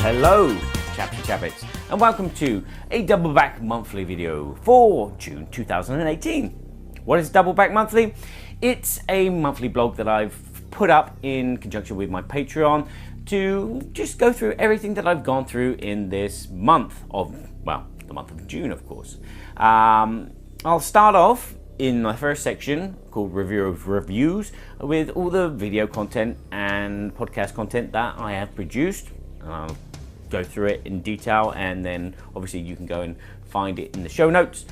Hello, Chapter Chappets, and welcome to a Double Back Monthly video for June 2018. What is Double Back Monthly? It's a monthly blog that I've put up in conjunction with my Patreon to just go through everything that I've gone through in this month of, well, the month of June, of course. I'll start off in my first section called Review of Reviews with all the video content and podcast content that I have produced. I'll go through it in detail, and then obviously you can go and find it in the show notes.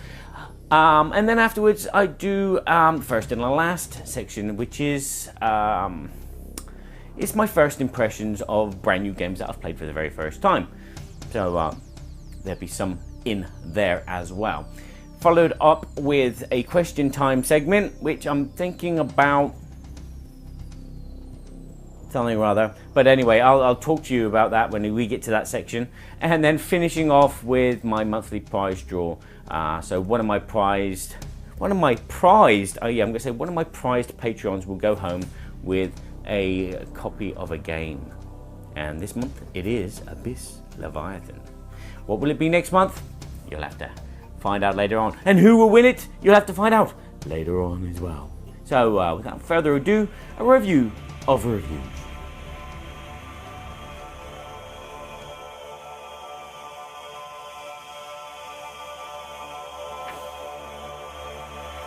And then afterwards I do the first and the last section, which is it's my first impressions of brand new games that I've played for the very first time. So there'll be some in there as well. Followed up with a question time segment, which I'm thinking about something rather. But anyway, I'll talk to you about that when we get to that section. And then finishing off with my monthly prize draw. So one of my prized Patreons will go home with a copy of a game. And this month it is Abyss Leviathan. What will it be next month? You'll have to find out later on. And who will win it? You'll have to find out later on as well. So without further ado, a review of reviews.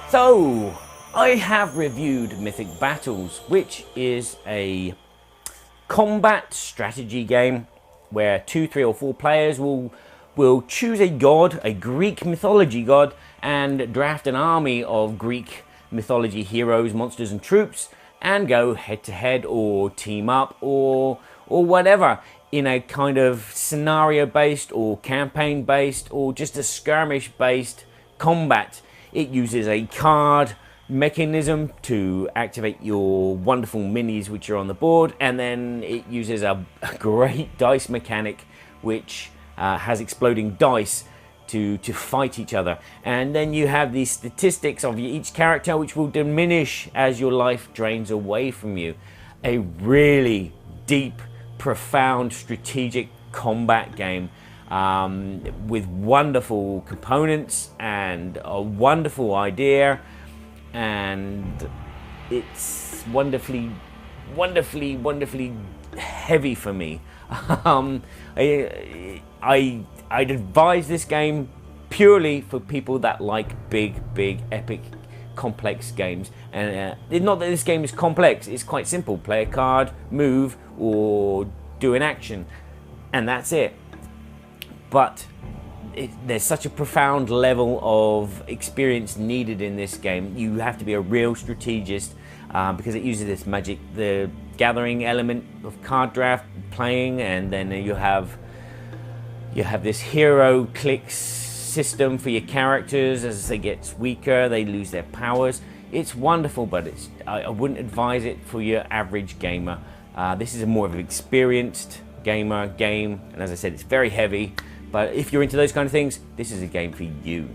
So, I have reviewed Mythic Battles, which is a combat strategy game where 2, 3 or 4 players will choose a god, a Greek mythology god, and draft an army of Greek mythology heroes, monsters and troops, and go head to head or team up or whatever in a kind of scenario based or campaign based or just a skirmish based combat. It uses a card mechanism to activate your wonderful minis which are on the board, and then it uses a great dice mechanic which has exploding dice to fight each other. And then you have the statistics of each character which will diminish as your life drains away from you. A really deep, profound, strategic combat game. With wonderful components and a wonderful idea, and it's wonderfully heavy for me. I'd advise this game purely for people that like big, epic, complex games. And not that this game is complex, it's quite simple. Play a card, move, or do an action, and that's it. But there's such a profound level of experience needed in this game. You have to be a real strategist because it uses this magic, the gathering element of card draft playing, and then you have this hero clicks system for your characters. As they get weaker, they lose their powers. It's wonderful, but I wouldn't advise it for your average gamer. This is a more of an experienced gamer game, and as I said, it's very heavy. But if you're into those kind of things, this is a game for you.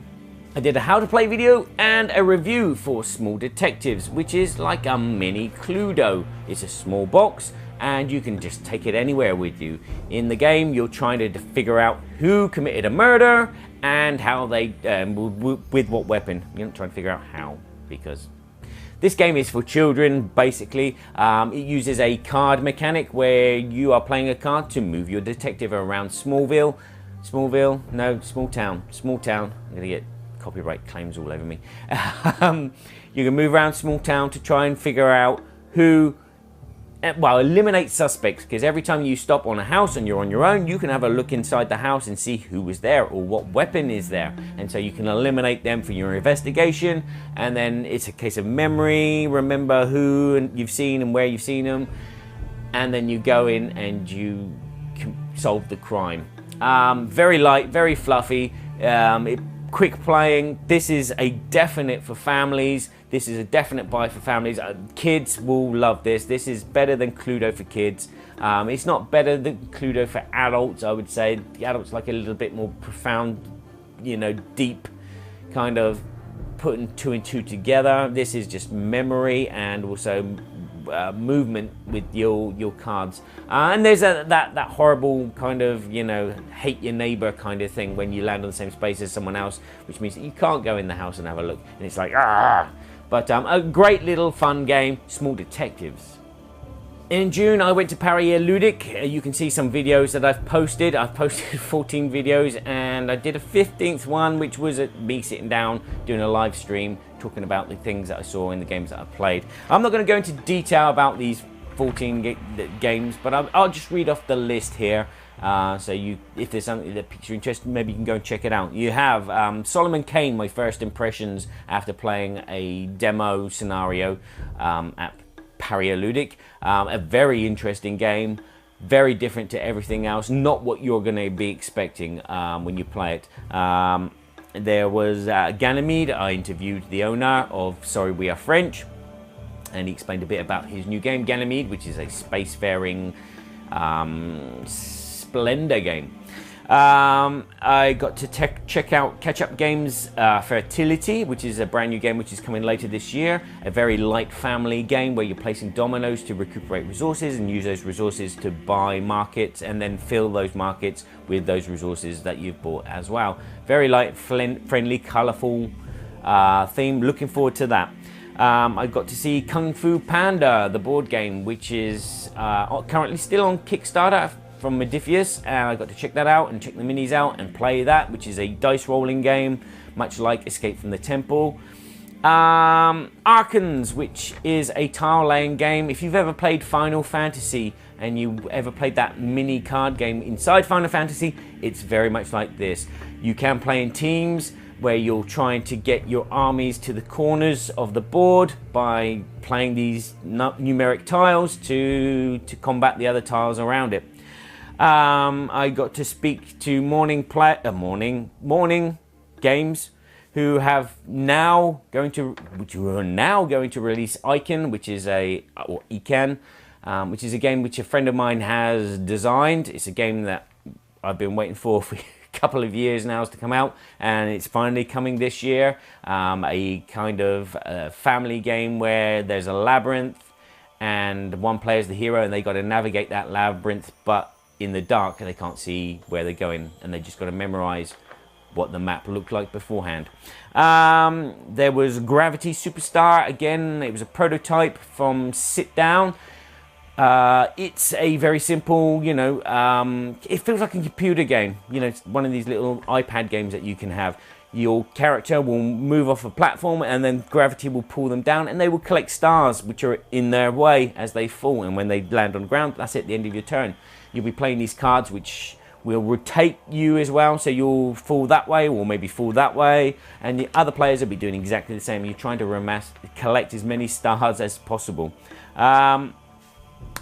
I did a how to play video and a review for Small Detectives, which is like a mini Cluedo. It's a small box and you can just take it anywhere with you. In the game, you're trying to figure out who committed a murder and how they, with what weapon. You're not trying to figure out how, because this game is for children, basically. It uses a card mechanic where you are playing a card to move your detective around small town. I'm gonna get copyright claims all over me. You can move around small town to try and figure out who, eliminate suspects, because every time you stop on a house and you're on your own, you can have a look inside the house and see who was there or what weapon is there, and so you can eliminate them for your investigation. And then it's a case of memory, remember who you've seen and where you've seen them, and then you go in and you solve the crime. Very light, very fluffy, quick playing. This is a definite for families. This is a definite buy for families. Kids will love this. This is better than Cluedo for kids. It's not better than Cluedo for adults, I would say. The adults like a little bit more profound, deep kind of putting 2 and 2 together. This is just memory and also movement with your cards. And there's that horrible kind of, you know, hate your neighbor kind of thing when you land on the same space as someone else, which means that you can't go in the house and have a look. And it's like, ah! But a great little fun game, Small Detectives. In June, I went to Railraod. You can see some videos that I've posted. I've posted 14 videos, and I did a 15th one, which was me sitting down, doing a live stream, talking about the things that I saw in the games that I played. I'm not going to go into detail about these 14 games, but I'll just read off the list here. So if there's something that piques your interest, maybe you can go and check it out. You have Solomon Kane, my first impressions after playing a demo scenario at Railraod. A very interesting game, very different to everything else, not what you're going to be expecting when you play it. There was Ganymede. I interviewed the owner of Sorry We Are French, and he explained a bit about his new game, Ganymede, which is a spacefaring Splendor game. I got to check out Catch-Up Games Fertility, which is a brand new game which is coming later this year. A very light family game where you're placing dominoes to recuperate resources and use those resources to buy markets and then fill those markets with those resources that you've bought as well. Very light, friendly, colourful theme. Looking forward to that. I got to see Fu Panda, the board game, which is currently still on Kickstarter from Mythic, and I got to check that out and check the minis out and play that, which is a dice rolling game, much like Escape from the Temple. Arkans, which is a tile laying game. If you've ever played Final Fantasy and you ever played that mini card game inside Final Fantasy, it's very much like this. You can play in teams where you're trying to get your armies to the corners of the board by playing these numeric tiles to combat the other tiles around it. I got to speak to Morning Games, who are now going to release Ikan, which is which is a game which a friend of mine has designed. It's a game that I've been waiting for a couple of years now to come out, and it's finally coming this year. A kind of family game where there's a labyrinth, and one player is the hero, and they got to navigate that labyrinth, but in the dark, and they can't see where they're going, and they just got to memorize what the map looked like beforehand. There was Gravity Superstar. Again, it was a prototype from Sit Down. It's a very simple, you know, it feels like a computer game. You know, it's one of these little iPad games that you can have. Your character will move off a platform, and then gravity will pull them down, and they will collect stars which are in their way as they fall, and when they land on the ground, that's it, the end of your turn. You'll be playing these cards which will rotate you as well, so you'll fall that way or maybe fall that way, and the other players will be doing exactly the same. You're trying to collect as many stars as possible.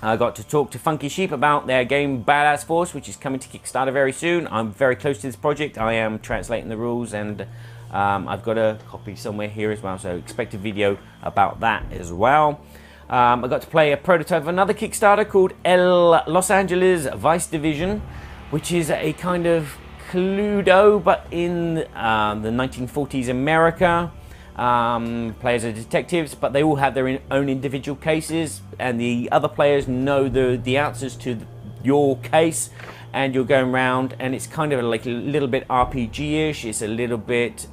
I got to talk to Funky Sheep about their game Badass Force, which is coming to Kickstarter very soon. I'm very close to this project. I am translating the rules, and I've got a copy somewhere here as well, so expect a video about that as well. I got to play a prototype of another Kickstarter called Los Angeles Vice Division, which is a kind of Cluedo, but in the 1940s America. Players are detectives, but they all have their own individual cases, and the other players know the answers to your case, and you're going around, and it's kind of like a little bit RPG-ish. It's a little bit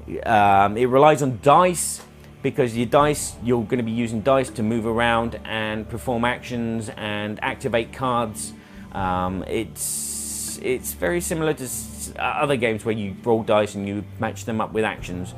it relies on dice, because your dice, you're going to be using dice to move around and perform actions and activate cards. It's very similar to other games where you roll dice and you match them up with actions.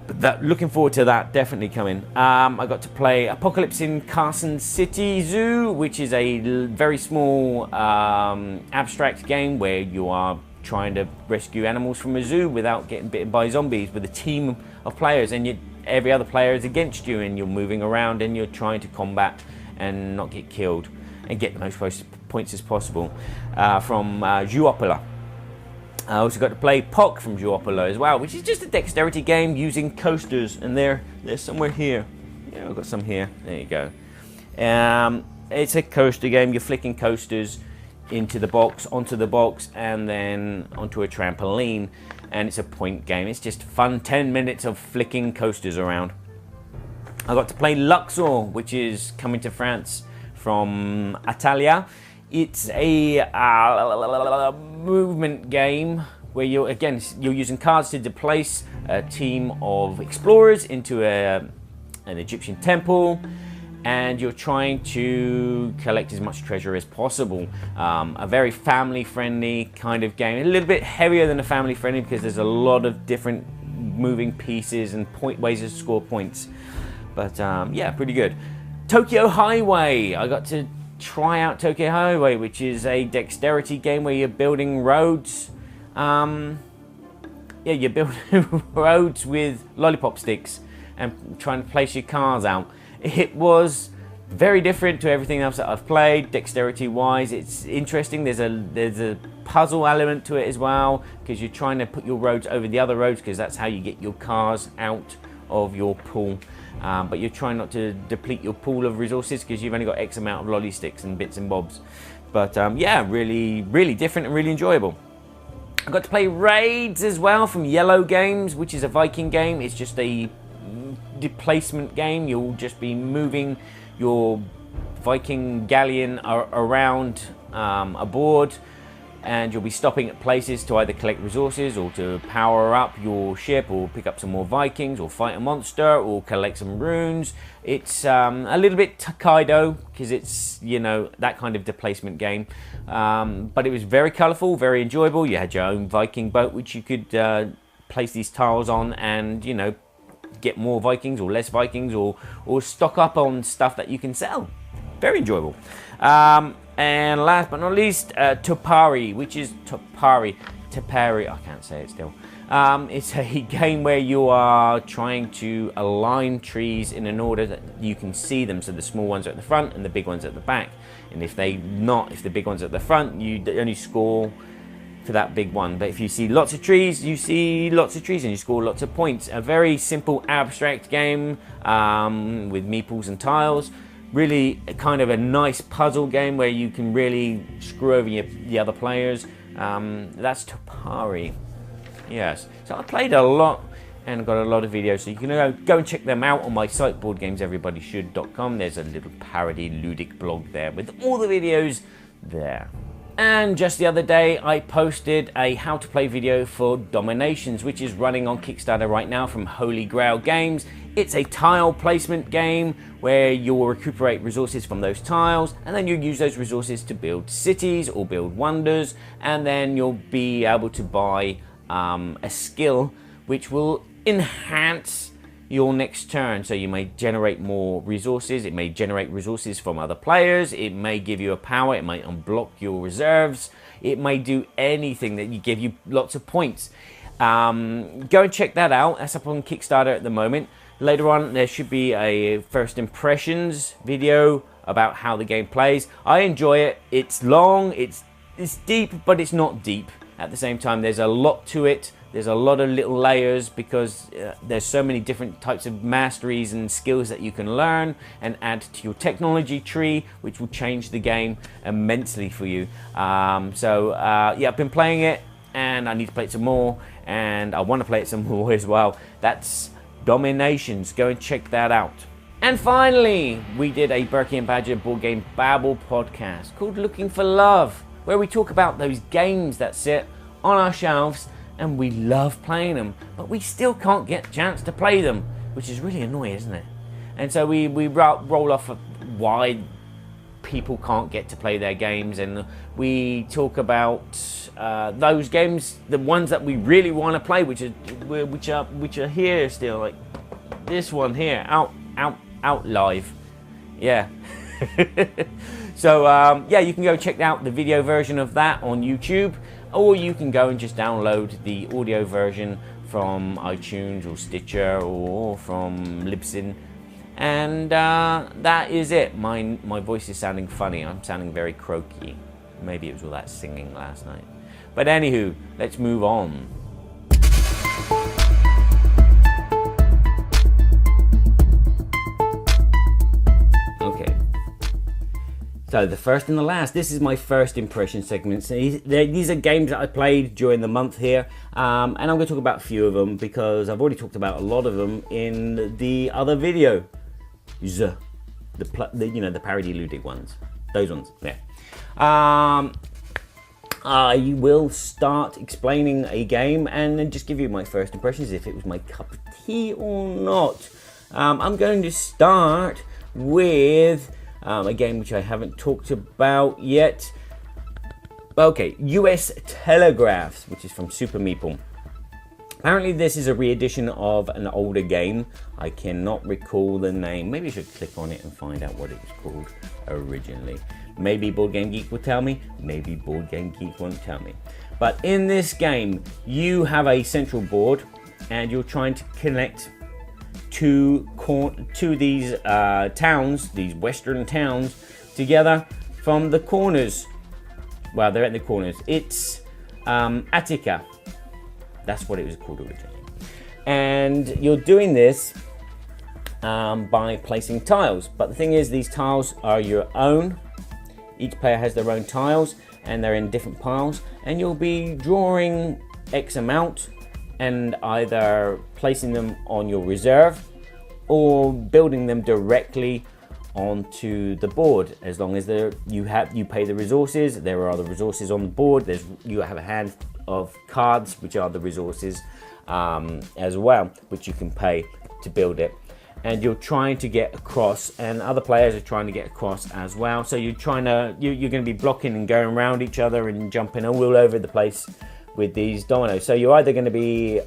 But looking forward to that, definitely coming. I got to play Apocalypse in Carson City Zoo, which is a very small abstract game where you are trying to rescue animals from a zoo without getting bitten by zombies, with a team of players, and every other player is against you, and you're moving around and you're trying to combat and not get killed and get the most points as possible. From Duopoly. I also got to play POC from Duopoly as well, which is just a dexterity game using coasters, and they're somewhere here. Yeah, I've got some here. There you go. It's a coaster game. You're flicking coasters into the box, onto the box, and then onto a trampoline, and it's a point game. It's just fun, 10 minutes of flicking coasters around. I got to play Luxor, which is coming to France from Italia. It's a movement game where you're using cards to displace a team of explorers into an Egyptian temple, and you're trying to collect as much treasure as possible. A very family-friendly kind of game, a little bit heavier than a family-friendly because there's a lot of different moving pieces and ways to score points. But yeah, pretty good. Tokyo Highway. I got to try out Tokyo Highway, which is a dexterity game where you're building roads. Yeah, you're building roads with lollipop sticks and trying to place your cars out. It was very different to everything else that I've played, dexterity-wise. It's interesting. There's a puzzle element to it as well, because you're trying to put your roads over the other roads, because that's how you get your cars out of your pool. But you're trying not to deplete your pool of resources, because you've only got X amount of lolly sticks and bits and bobs. But yeah, really, really different and really enjoyable. I got to play Raids as well from Yellow Games, which is a Viking game. It's just a displacement game. You'll just be moving your Viking galleon around a board, and you'll be stopping at places to either collect resources or to power up your ship or pick up some more Vikings or fight a monster or collect some runes. It's a little bit Kaido because it's, you know, that kind of displacement game, but it was very colourful, very enjoyable. You had your own Viking boat which you could place these tiles on and, you know, get more Vikings or less Vikings or stock up on stuff that you can sell. Very enjoyable. And last but not least, Topairy, which is Topairy, I can't say it still. It's a game where you are trying to align trees in an order that you can see them, so the small ones are at the front and the big ones at the back. And if the big ones are at the front, you only score for that big one. But if you see lots of trees, you see lots of trees and you score lots of points. A very simple abstract game with meeples and tiles. Really kind of a nice puzzle game where you can really screw over the other players. That's Topairy. Yes. So I played a lot and got a lot of videos, so you can go and check them out on my site, boardgameseverybodyshould.com. There's a little parody ludic blog there with all the videos there. And just the other day, I posted a how to play video for Dominations, which is running on Kickstarter right now from Holy Grail Games. It's a tile placement game where you'll recuperate resources from those tiles, and then you'll use those resources to build cities or build wonders, and then you'll be able to buy a skill which will enhance your next turn. So you may generate more resources, it may generate resources from other players, it may give you a power, it might unblock your reserves, it may do anything that you give you lots of points. Go and check that out. That's up on Kickstarter at the moment. Later on there should be a first impressions video about how the game plays. I enjoy it. It's long, it's deep, but it's not deep at the same time. There's a lot to it. There's a lot of little layers because there's so many different types of masteries and skills that you can learn and add to your technology tree, which will change the game immensely for you. Yeah, I've been playing it and I need to play it some more, and I want to play it some more as well. That's Dominations. Go and check that out. And finally, we did a Burky and Badger Board Game Babble podcast called Looking for Love, where we talk about those games that sit on our shelves and we love playing them, but we still can't get a chance to play them, which is really annoying, isn't it? And so we roll off why people can't get to play their games, and we talk about those games, the ones that we really want to play, which are here still, like this one here, out live, yeah. So yeah, you can go check out the video version of that on YouTube, or you can go and just download the audio version from iTunes or Stitcher or from Libsyn. And that is it. My voice is sounding funny. I'm sounding very croaky. Maybe it was all that singing last night. But anywho, let's move on. Okay. So the first and the last. This is my first impression segment. So these are games that I played during the month here, and I'm going to talk about a few of them because I've already talked about a lot of them in the other video. the parody Ludic ones. Those ones, yeah. I will start explaining a game and then just give you my first impressions if it was my cup of tea or not. I'm going to start with a game which I haven't talked about yet. Okay, US Telegraphs, which is from Super Meeple. Apparently this is a re-edition of an older game. I cannot recall the name. Maybe I should click on it and find out what it was called originally. Maybe Board Game Geek will tell me. Maybe Board Game Geek won't tell me. But in this game, you have a central board and you're trying to connect to these towns, these western towns, together from the corners. Well, they're at the corners. It's Attica. That's what it was called originally. And you're doing this by placing tiles. But the thing is, these tiles are your own. Each player has their own tiles and they're in different piles. And you'll be drawing X amount and either placing them on your reserve or building them directly onto the board. As long as you pay the resources, there are the resources on the board. You have a hand of cards which are the resources as well, which you can pay to build it. And you're trying to get across, and other players are trying to get across as well. So you're going to be blocking and going around each other and jumping all over the place with these dominoes. So you're either going to be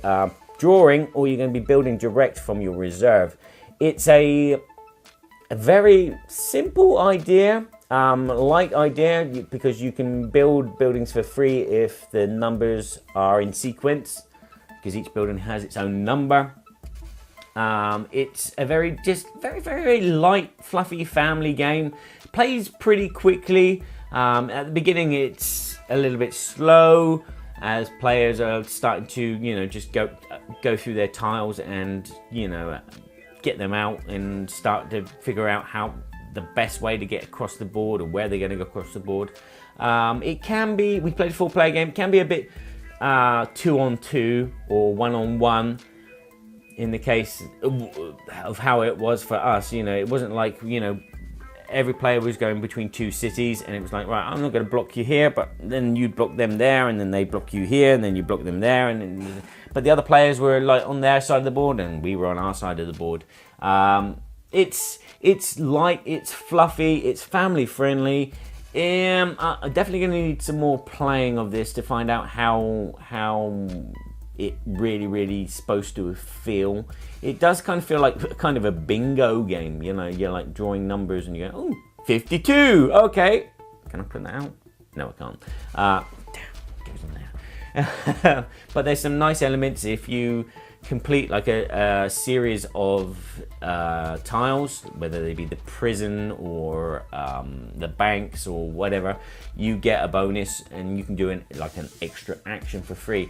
drawing or you're going to be building direct from your reserve. It's a very simple idea, light idea, because you can build buildings for free if the numbers are in sequence, because each building has its own number. It's a very light, fluffy family game. Plays pretty quickly. At the beginning, it's a little bit slow as players are starting to, just go through their tiles and, get them out and start to figure out how the best way to get across the board or where they're going to go across the board. It can be, we played a 4-player game, it can be a bit 2-on-2 or 1-on-1 in the case of how it was for us. It wasn't like, every player was going between two cities and it was like, right, I'm not going to block you here, but then you block them there and then they block you here and then you block them there. But the other players were like on their side of the board and we were on our side of the board. It's light, it's fluffy, it's family friendly. I'm definitely going to need some more playing of this to find out how it really supposed to feel. It does kind of feel like kind of a bingo game, you're like drawing numbers and you go, oh, 52, okay. Can I print that out? No, I can't. Damn, it goes in there. But there's some nice elements if you complete like a series of tiles, whether they be the prison or the banks or whatever, you get a bonus and you can do an extra action for free.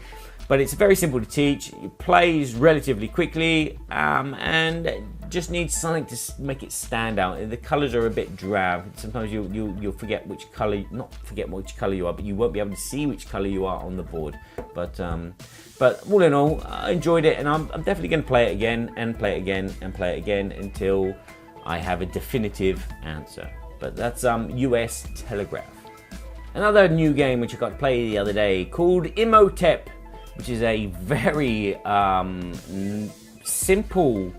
But it's very simple to teach. It plays relatively quickly and just needs something to make it stand out. The colours are a bit drab. Sometimes you'll forget which colour, not forget which colour you are, but you won't be able to see which colour you are on the board. But all in all, I enjoyed it, and I'm definitely going to play it again and play it again and play it again until I have a definitive answer. But that's US Telegraph. Another new game which I got to play the other day called Imhotep, which is a very simple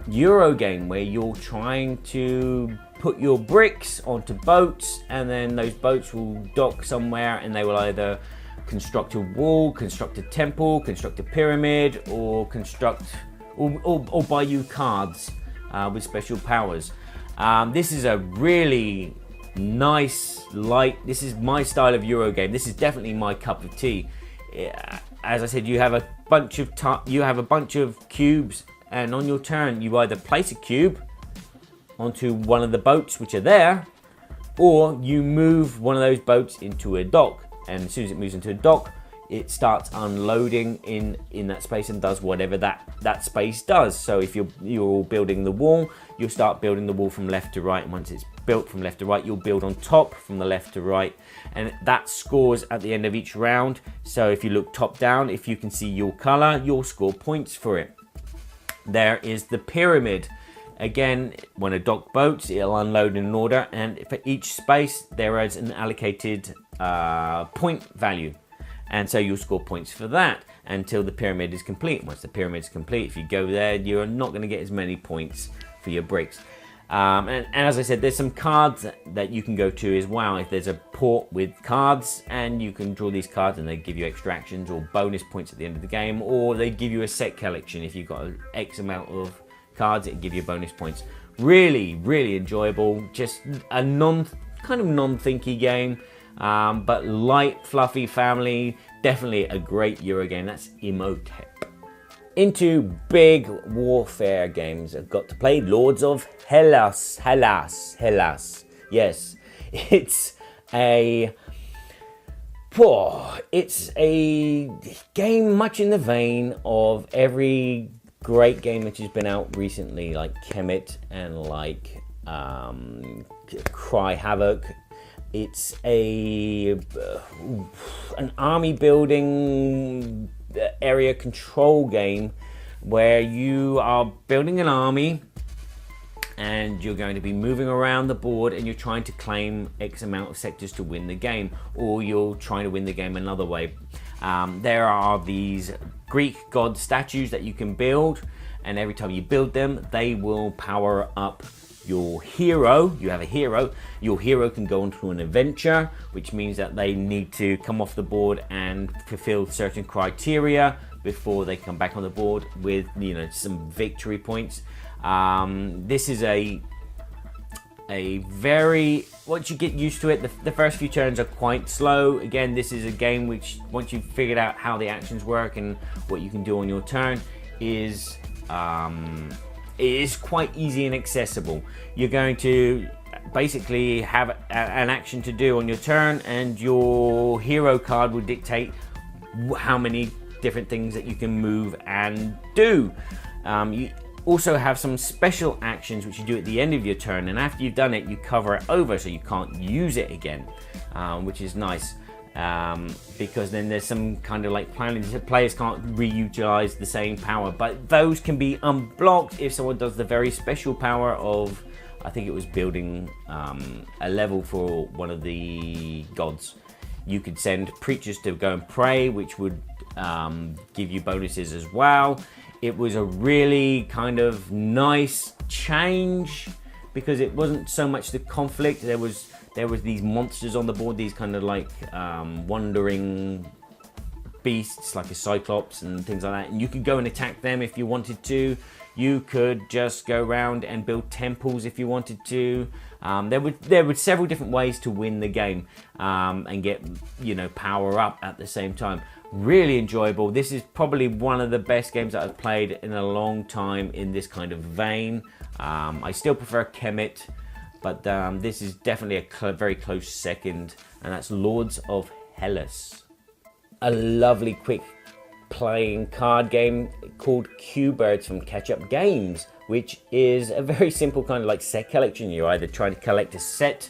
Euro game where you're trying to put your bricks onto boats, and then those boats will dock somewhere and they will either construct a wall, construct a temple, construct a pyramid, or or buy you cards with special powers. This is a really nice, light, this is my style of Euro game. This is definitely my cup of tea. As I said, you have a bunch of cubes, and on your turn you either place a cube onto one of the boats which are there, or you move one of those boats into a dock, and as soon as it moves into a dock, it starts unloading in that space and does whatever that space does. So if you're all building the wall, you'll start building the wall from left to right, and once it's built from left to right, you'll build on top from the left to right, and that scores at the end of each round. So if you look top down, if you can see your color, you'll score points for it. There is the pyramid, Again, when a dock boats, it'll unload in an order, and for each space there is an allocated point value, and so you'll score points for that until the pyramid is complete. Once the pyramid is complete, if you go there, you're not going to get as many points for your bricks. And as I said, there's some cards that you can go to as well. If there's a port with cards, and you can draw these cards and they give you extra actions or bonus points at the end of the game, or they give you a set collection. If you've got an X amount of cards, it give you bonus points. Really, really enjoyable. Just a kind of non-thinky game, but light, fluffy, family. Definitely a great Euro game. That's Imhotep. Into big warfare games, I've got to play Lords of Hellas. Yes, it's a game much in the vein of every great game that has been out recently, like Kemet and like Cry Havoc. It's an army building area control game where you are building an army and you're going to be moving around the board and you're trying to claim X amount of sectors to win the game, or you're trying to win the game another way. There are these Greek god statues that you can build, and every time you build them, they will power up your hero. You have a hero. Your hero can go onto an adventure, which means that they need to come off the board and fulfill certain criteria before they come back on the board with, you know, some victory points. This is a very, once you get used to it, the first few turns are quite slow. Again, this is a game which, once you've figured out how the actions work and what you can do on your turn, is it is quite easy and accessible. You're going to basically have an action to do on your turn, and your hero card will dictate how many different things that you can move and do. You also have some special actions which you do at the end of your turn, and after you've done it, you cover it over so you can't use it again, which is nice. Because then there's some kind of like planning. Players can't reutilize the same power, but those can be unblocked if someone does the very special power of, I think it was building a level for one of the gods. You could send preachers to go and pray, which would give you bonuses as well. It was a really kind of nice change because it wasn't so much the conflict. There was these monsters on the board, these kind of like wandering beasts like a cyclops and things like that, and you could go and attack them if you wanted to. You could just go around and build temples if you wanted to. There were several different ways to win the game and get, you know, power up at the same time. Really enjoyable. This is probably one of the best games that I've played in a long time in this kind of vein. I still prefer Kemet, but this is definitely a very close second, and that's Lords of Hellas. A lovely quick playing card game called CuBirds from Catch Up Games, which is a very simple kind of like set collection. You're either trying to collect a set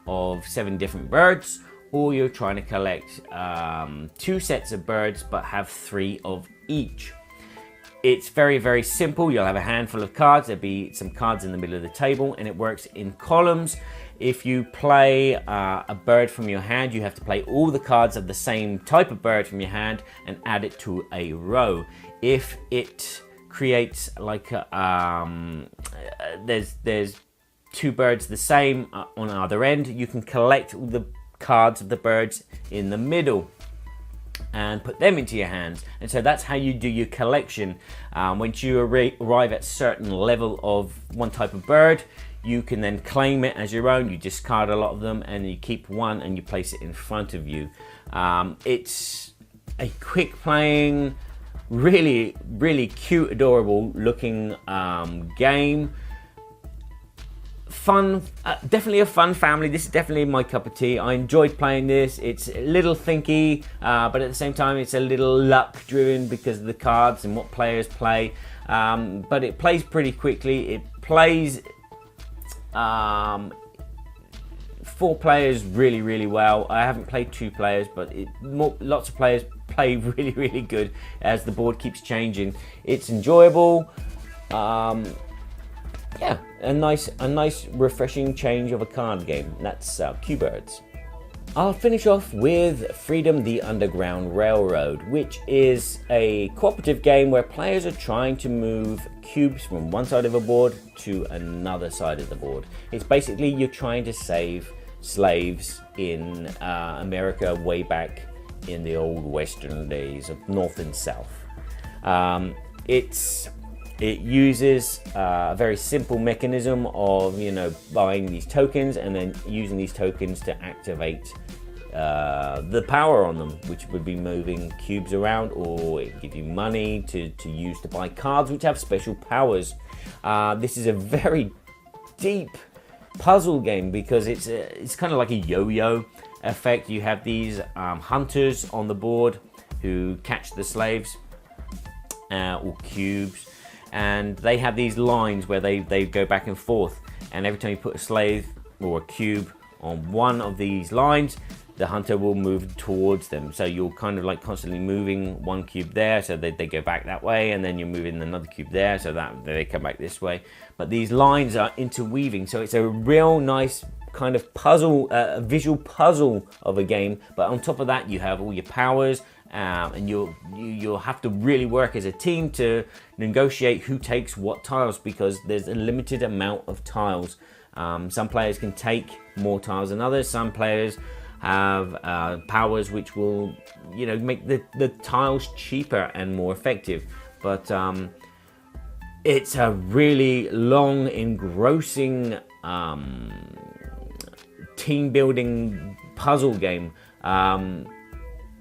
of 7 different birds, or you're trying to collect 2 sets of birds but have 3 of each. It's very, very simple. You'll have a handful of cards. There'll be some cards in the middle of the table, and it works in columns. If you play a bird from your hand, you have to play all the cards of the same type of bird from your hand and add it to a row. If it creates like there's 2 birds the same on either end, you can collect all the cards of the birds in the middle and put them into your hands. And so that's how you do your collection. Once you arrive at a certain level of one type of bird, you can then claim it as your own. You discard a lot of them and you keep one and you place it in front of you. It's a quick playing, really, really cute, adorable looking game. Fun, definitely a fun family. This is definitely my cup of tea. I enjoyed playing this. It's a little thinky, but at the same time it's a little luck driven because of the cards and what players play. But it plays pretty quickly. It plays 4 players really, really well. I haven't played 2 players, but lots of players play really, really good as the board keeps changing. It's enjoyable. yeah, a nice refreshing change of a card game. That's CuBirds. I'll finish off with Freedom the Underground Railroad, which is a cooperative game where players are trying to move cubes from one side of a board to another side of the board. It's basically you're trying to save slaves in America way back in the old western days of North and South. It uses a very simple mechanism of, buying these tokens and then using these tokens to activate the power on them, which would be moving cubes around, or it give you money to use to buy cards which have special powers. This is a very deep puzzle game because it's kind of like a yo-yo effect. You have these hunters on the board who catch the slaves or cubes, and they have these lines where they go back and forth, and every time you put a slave or a cube on one of these lines, the hunter will move towards them. So you're kind of like constantly moving one cube there, so they go back that way, and then you're moving another cube there, so that they come back this way. But these lines are interweaving, so it's a real nice kind of puzzle, visual puzzle of a game. But on top of that, you have all your powers, and you'll have to really work as a team to negotiate who takes what tiles, because there's a limited amount of tiles. Some players can take more tiles than others. Some players have powers which will, make the tiles cheaper and more effective. But it's a really long, engrossing team building puzzle game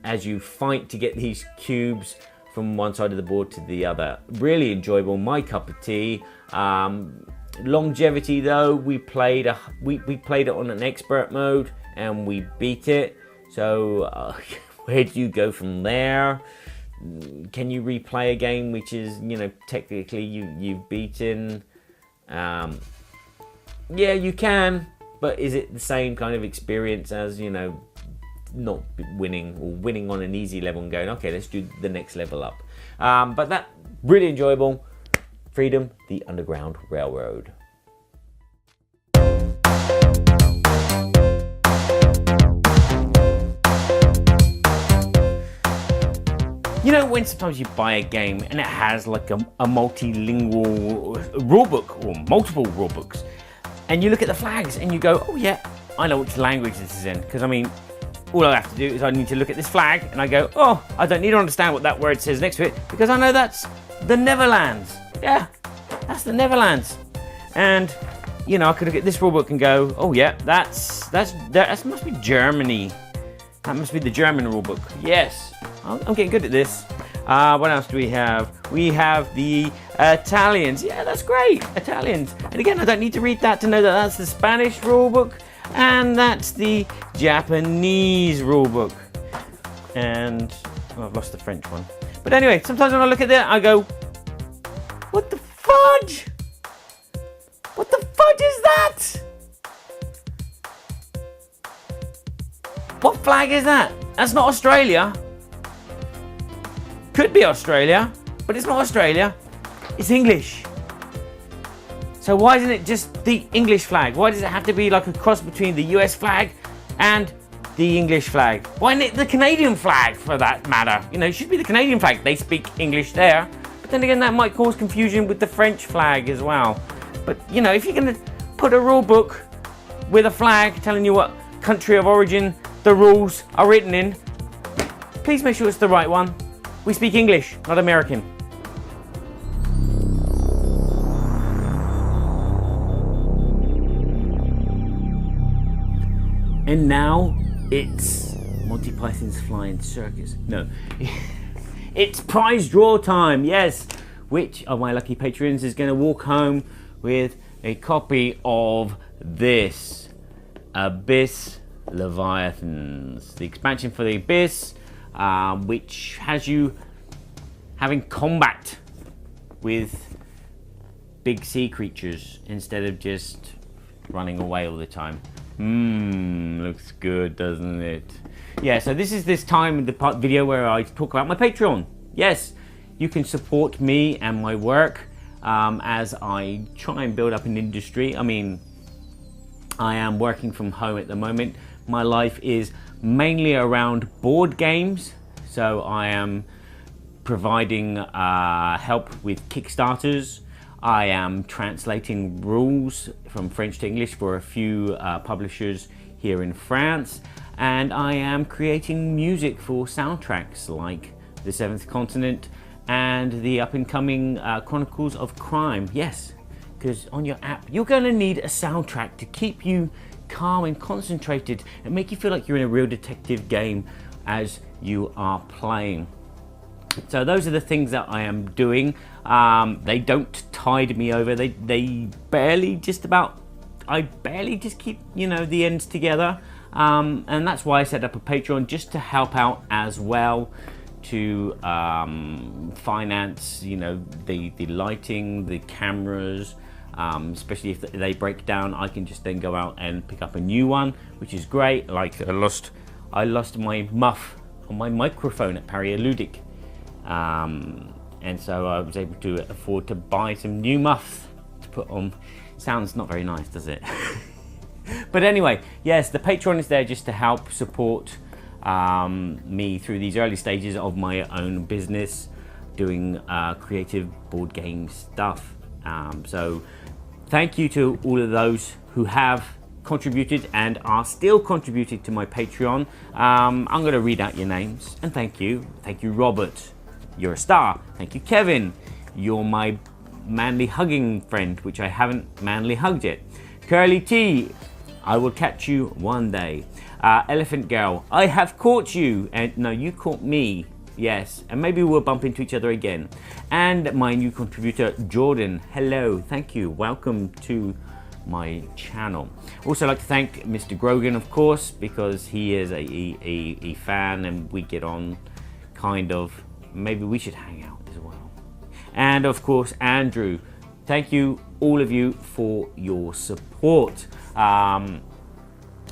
as you fight to get these cubes from one side of the board to the other. Really enjoyable, my cup of tea. Longevity though, we played it on an expert mode and we beat it. So where do you go from there? Can you replay a game which is, technically you've beaten? Yeah, you can, but is it the same kind of experience as, not winning, or winning on an easy level and going, okay, let's do the next level up? But that, really enjoyable. Freedom the Underground Railroad. When sometimes you buy a game and it has like a multilingual rulebook or multiple rulebooks, and you look at the flags and you go, oh yeah, I know which language this is in, because all I have to do is I need to look at this flag and I go, oh, I don't need to understand what that word says next to it, because I know that's the Netherlands. Yeah, that's the Netherlands. And I could look at this rulebook and go, oh yeah, that must be Germany. That must be the German rulebook. Yes, I'm getting good at this. What else do we have? We have the Italians. Yeah, that's great, Italians. And again, I don't need to read that to know that that's the Spanish rulebook, and that's the Japanese rulebook. And I've lost the French one. But anyway, sometimes when I look at that, I go, what the fudge? What the fudge is that? What flag is that? That's not Australia. Could be Australia, but it's not Australia. It's English. So why isn't it just the English flag? Why does it have to be like a cross between the US flag and the English flag? Why isn't it the Canadian flag, for that matter? It should be the Canadian flag. They speak English there. But then again, that might cause confusion with the French flag as well. But, if you're going to put a rule book with a flag telling you what country of origin the rules are written in, please make sure it's the right one. We speak English, not American. And now it's Monty Python's Flying Circus. No, it's prize draw time, yes. Which of my lucky patrons is going to walk home with a copy of this Abyss Leviathans, the expansion for the Abyss, which has you having combat with big sea creatures instead of just running away all the time. Looks good, doesn't it? Yeah, so this is this time in the video where I talk about my Patreon. Yes, you can support me and my work as I try and build up an industry. I mean, I am working from home at the moment. My life is mainly around board games, so I am providing help with Kickstarters. I am translating rules from French to English for a few publishers here in France, and I am creating music for soundtracks like The Seventh Continent and the up-and-coming Chronicles of Crime. Yes, because on your app you're going to need a soundtrack to keep you calm and concentrated and make you feel like you're in a real detective game as you are playing. So those are the things that I am doing. They don't tide me over. They barely just about, I barely just keep, you know, the ends together. And that's why I set up a Patreon, just to help out as well, to finance, you know, the lighting, the cameras, especially if they break down. I can just then go out and pick up a new one, which is great. Like I lost my muff on my microphone at Ludic. And so I was able to afford to buy some new muffs to put on. Sounds not very nice, does it? But anyway, yes, the Patreon is there just to help support me through these early stages of my own business, doing creative board game stuff. So thank you to all of those who have contributed and are still contributing to my Patreon. I'm going to read out your names and thank you. Thank you, Robert. You're a star. Thank you, Kevin. You're my manly hugging friend, which I haven't manly hugged yet. Curly T, I will catch you one day. Elephant Girl, I have caught you. And no, you caught me. Yes, and maybe we'll bump into each other again. And my new contributor, Jordan. Hello, thank you. Welcome to my channel. Also like to thank Mr. Grogan, of course, because he is a fan and we get on kind of. Maybe we should hang out as well. And of course, Andrew, thank you, all of you, for your support.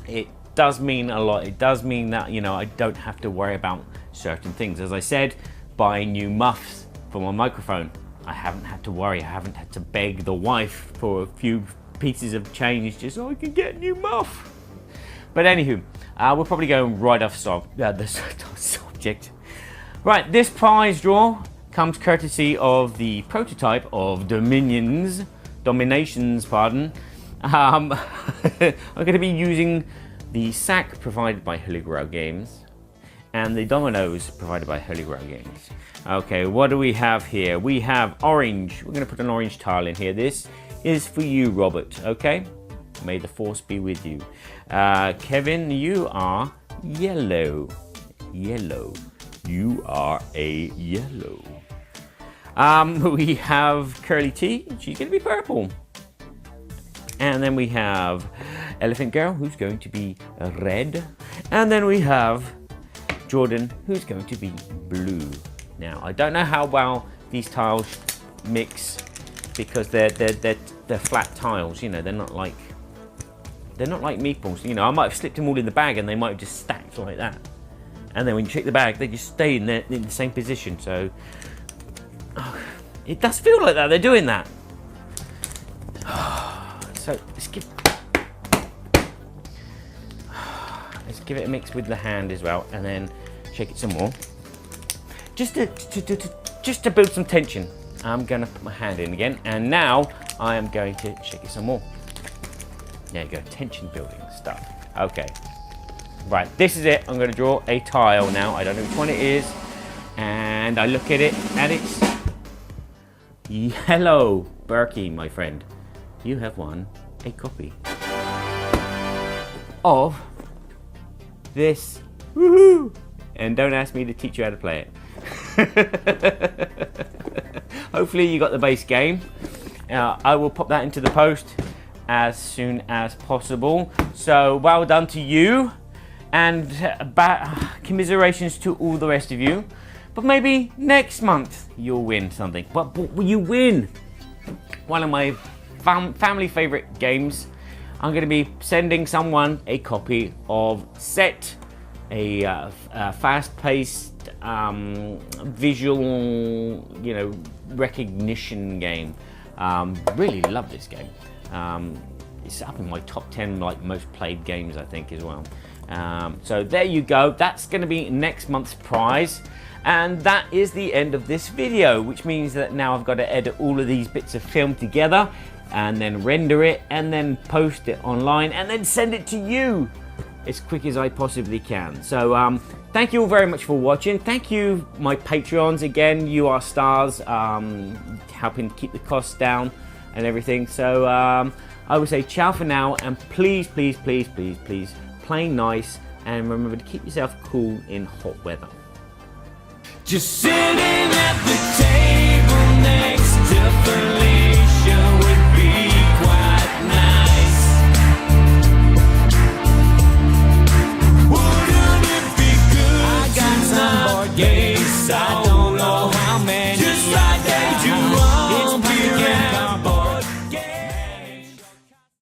It does mean a lot. It does mean that, you know, I don't have to worry about certain things. As I said, buying new muffs for my microphone, I haven't had to worry. I haven't had to beg the wife for a few pieces of change just so I can get a new muff. But anywho, we're probably going right off the subject. Right, this prize draw comes courtesy of the prototype of Dominations, pardon. I'm going to be using the sack provided by Railraod Games and the dominoes provided by Railraod Games. Okay, what do we have here? We have orange. We're going to put an orange tile in here. This is for you, Robert, okay? May the force be with you. Kevin, you are yellow. Yellow. You are a yellow. We have Curly T. She's going to be purple. And then we have Elephant Girl, who's going to be red. And then we have Jordan, who's going to be blue. Now, I don't know how well these tiles mix because they're flat tiles. You know, they're not like meatballs. You know, I might have slipped them all in the bag and they might have just stacked like that. And then when you check the bag, they just stay in the same position. So it does feel like that. They're doing that. So let's give it a mix with the hand as well, and then shake it some more. Just to build some tension. I'm going to put my hand in again, and now I am going to shake it some more. There you go, tension building stuff. Okay. Right, this is it. I'm going to draw a tile now. I don't know which one it is. And I look at it, and it's yellow. Burky, my friend. You have won a copy of this. Woohoo! And don't ask me to teach you how to play it. Hopefully you got the base game. I will pop that into the post as soon as possible. So well done to you. And commiserations to all the rest of you. But maybe next month you'll win something. But will you win? One of my family favorite games. I'm going to be sending someone a copy of Set, a fast-paced visual, recognition game. Really love this game. It's up in my top 10 like most played games, I think, as well. So there you go. That's going to be next month's prize. And that is the end of this video, which means that now I've got to edit all of these bits of film together and then render it and then post it online and then send it to you as quick as I possibly can. So thank you all very much for watching. Thank you, my Patreons. Again, you are stars, helping keep the costs down and everything. So I would say ciao for now, and please, please, please, please, please play nice and remember to keep yourself cool in hot weather. Just sitting at the table next to Fertility.